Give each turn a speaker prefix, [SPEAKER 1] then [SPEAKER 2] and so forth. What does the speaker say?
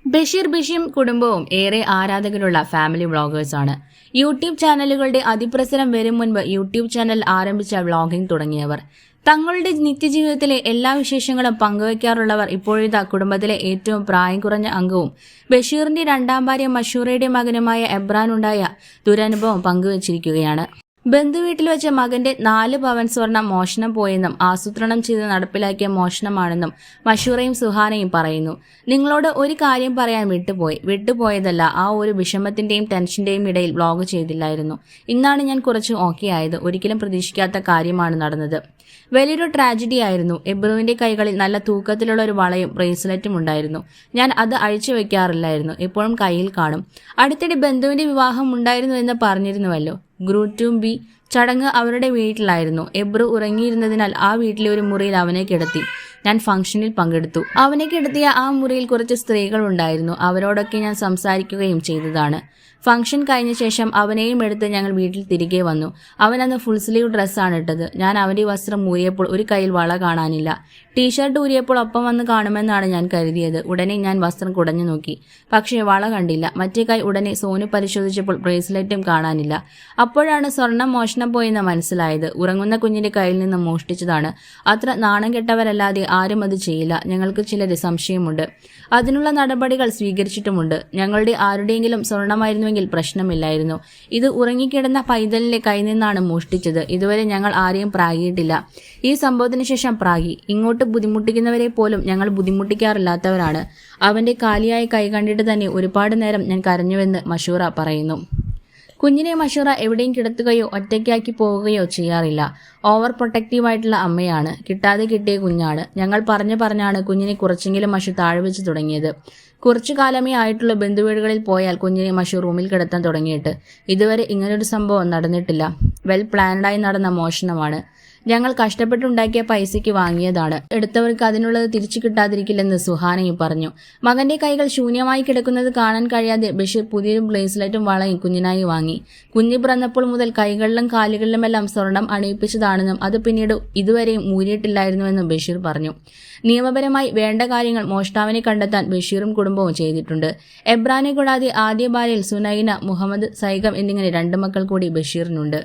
[SPEAKER 1] ബഷീർ ബിഷിയും കുടുംബവും ഏറെ ആരാധകരുള്ള ഫാമിലി വ്ളോഗേഴ്സാണ്. യൂട്യൂബ് ചാനലുകളുടെ അതിപ്രസരം വരും മുൻപ് യൂട്യൂബ് ചാനൽ ആരംഭിച്ച വ്ളോഗിംഗ് തുടങ്ങിയവർ. തങ്ങളുടെ നിത്യജീവിതത്തിലെ എല്ലാ വിശേഷങ്ങളും പങ്കുവയ്ക്കാറുള്ളവർ ഇപ്പോഴിതാ കുടുംബത്തിലെ ഏറ്റവും പ്രായം കുറഞ്ഞ അംഗവും ബഷീറിന്റെ രണ്ടാം ഭാര്യ മഷൂറയുടെ മകനുമായ എബ്രാനുണ്ടായ ദുരനുഭവം പങ്കുവച്ചിരിക്കുകയാണ്. ബന്ധുവീട്ടിൽ വെച്ച് മകന്റെ 4 പവൻ സ്വർണം മോഷണം പോയെന്നും ആസൂത്രണം ചെയ്ത് നടപ്പിലാക്കിയ മോഷണമാണെന്നും മഷൂറയും സുഹാനയും പറയുന്നു. നിങ്ങളോട് ഒരു കാര്യം പറയാൻ വിട്ടുപോയതല്ല, ആ ഒരു വിഷമത്തിന്റെയും ടെൻഷന്റെയും ഇടയിൽ വ്ളോഗ് ചെയ്തില്ലായിരുന്നു. ഇന്നാണ് ഞാൻ കുറച്ച് ഓക്കെ ആയത്. ഒരിക്കലും പ്രതീക്ഷിക്കാത്ത കാര്യമാണ് നടന്നത്. വലിയൊരു ട്രാജഡി ആയിരുന്നു. എബ്രുവിന്റെ കൈകളിൽ നല്ല തൂക്കത്തിലുള്ള ഒരു വളയും ബ്രേസ്ലെറ്റും ഉണ്ടായിരുന്നു. ഞാൻ അത് അഴിച്ചു വെക്കാറില്ലായിരുന്നു. എപ്പോഴും കയ്യിൽ കാണും. അടുത്തിടെ ബന്ധുവിന്റെ വിവാഹം ഉണ്ടായിരുന്നു എന്ന് പറഞ്ഞിരുന്നുവല്ലോ. ഗ്രൂറ്റും ബി ചടങ്ങ് അവരുടെ വീട്ടിലായിരുന്നു. എബ്രു ഉറങ്ങിയിരുന്നതിനാൽ ആ വീട്ടിലെ ഒരു മുറിയിൽ അവനെ കിടത്തി. ഞാൻ ഫംഗ്ഷനിൽ പങ്കെടുത്തു. അവനെ കിടത്തിയ ആ മുറിയിൽ കുറച്ച് സ്ത്രീകൾ ഉണ്ടായിരുന്നു. അവരോടൊക്കെ ഞാൻ സംസാരിക്കുകയും ചെയ്തതാണ്. ഫംഗ്ഷൻ കഴിഞ്ഞ ശേഷം അവനെയും എടുത്ത് ഞങ്ങൾ വീട്ടിൽ തിരികെ വന്നു. അവൻ അന്ന് ഫുൾ സ്ലീവ് ഡ്രസ്സാണ് ഇട്ടത്. ഞാൻ അവന്റെ വസ്ത്രം ഊരിയപ്പോൾ ഒരു കയ്യിൽ വള കാണാനില്ല. ടീഷർട്ട് ഊരിയപ്പോൾ ഒപ്പം വന്ന് കാണുമെന്നാണ് ഞാൻ കരുതിയത്. ഉടനെ ഞാൻ വസ്ത്രം കുടഞ്ഞു നോക്കി. പക്ഷേ വള കണ്ടില്ല. മറ്റേ കൈ ഉടനെ സോനു പരിശോധിച്ചപ്പോൾ ബ്രേസ്ലെറ്റും കാണാനില്ല. അപ്പോഴാണ് സ്വർണം മോഷണം പോയെന്ന് മനസ്സിലായത്. ഉറങ്ങുന്ന കുഞ്ഞിന്റെ കയ്യിൽ നിന്ന് മോഷ്ടിച്ചതാണ്. അത്ര നാണം കെട്ടവരല്ലാതെ ആരും അത് ചെയ്യില്ല. ഞങ്ങൾക്ക് ചിലര് സംശയമുണ്ട്. അതിനുള്ള നടപടികൾ സ്വീകരിച്ചിട്ടുമുണ്ട്. ഞങ്ങളുടെ ആരുടെയെങ്കിലും സ്വർണമായിരുന്നുവെങ്കിൽ പ്രശ്നമില്ലായിരുന്നു. ഇത് ഉറങ്ങിക്കിടന്ന പൈതലിന്റെ കയ്യിൽ നിന്നാണ് മോഷ്ടിച്ചത്. ഇതുവരെ ഞങ്ങൾ ആരെയും പ്രാഗിയിട്ടില്ല. ഈ സംഭവത്തിന് ശേഷം പ്രാഗി. ഇങ്ങോട്ട് ബുദ്ധിമുട്ടിക്കുന്നവരെ പോലും ഞങ്ങൾ ബുദ്ധിമുട്ടിക്കാറില്ലാത്തവരാണ്. അവന്റെ കാലിയായ കൈ കണ്ടിട്ട് തന്നെ ഒരുപാട് നേരം ഞാൻ കരഞ്ഞുവെന്ന് മഷൂറ പറയുന്നു. കുഞ്ഞിനെ മഷൂറ എവിടെയും കിടത്തുകയോ ഒറ്റയ്ക്കാക്കി പോവുകയോ ചെയ്യാറില്ല. ഓവർ പ്രൊട്ടക്റ്റീവായിട്ടുള്ള അമ്മയാണ്. കിട്ടാതെ കിട്ടിയ കുഞ്ഞാണ്. ഞങ്ങൾ പറഞ്ഞാണ് കുഞ്ഞിനെ കുറച്ചെങ്കിലും മഷു താഴ്വെച്ച് തുടങ്ങിയത്. കുറച്ചു കാലമേ ആയിട്ടുള്ള ബന്ധുവീടുകളിൽ പോയാൽ കുഞ്ഞിനെ മഷു റൂമിൽ കിടത്താൻ തുടങ്ങിയിട്ട്. ഇതുവരെ ഇങ്ങനൊരു സംഭവം നടന്നിട്ടില്ല. വെൽ പ്ലാൻഡായി നടന്ന മോഷണമാണ്. ഞങ്ങൾ കഷ്ടപ്പെട്ടുണ്ടാക്കിയ പൈസയ്ക്ക് വാങ്ങിയതാണ്. എടുത്തവർക്ക് അതിനുള്ളത് തിരിച്ചു കിട്ടാതിരിക്കില്ലെന്ന് സുഹാനയും പറഞ്ഞു. മകന്റെ കൈകൾ ശൂന്യമായി കിടക്കുന്നത് കാണാൻ കഴിയാതെ ബഷീർ പുതിയൊരു ബ്രേസ്ലെറ്റും വളയും കുഞ്ഞിനായി വാങ്ങി. കുഞ്ഞ് പിറന്നപ്പോൾ മുതൽ കൈകളിലും കാലുകളിലുമെല്ലാം സ്വർണം അണിയിപ്പിച്ചതാണെന്നും അത് പിന്നീട് ഇതുവരെയും ഊരിയിട്ടില്ലായിരുന്നുവെന്നും ബഷീർ പറഞ്ഞു. നിയമപരമായി വേണ്ട കാര്യങ്ങൾ മോഷ്ടാവിനെ കണ്ടെത്താൻ ബഷീറും കുടുംബവും ചെയ്തിട്ടുണ്ട്. എബ്രാനെ കൂടാതെ ആദ്യ ഭാര്യയിൽ സുനൈന, മുഹമ്മദ്, സൈകം എന്നിങ്ങനെ 2 മക്കൾ കൂടി ബഷീറിനുണ്ട്.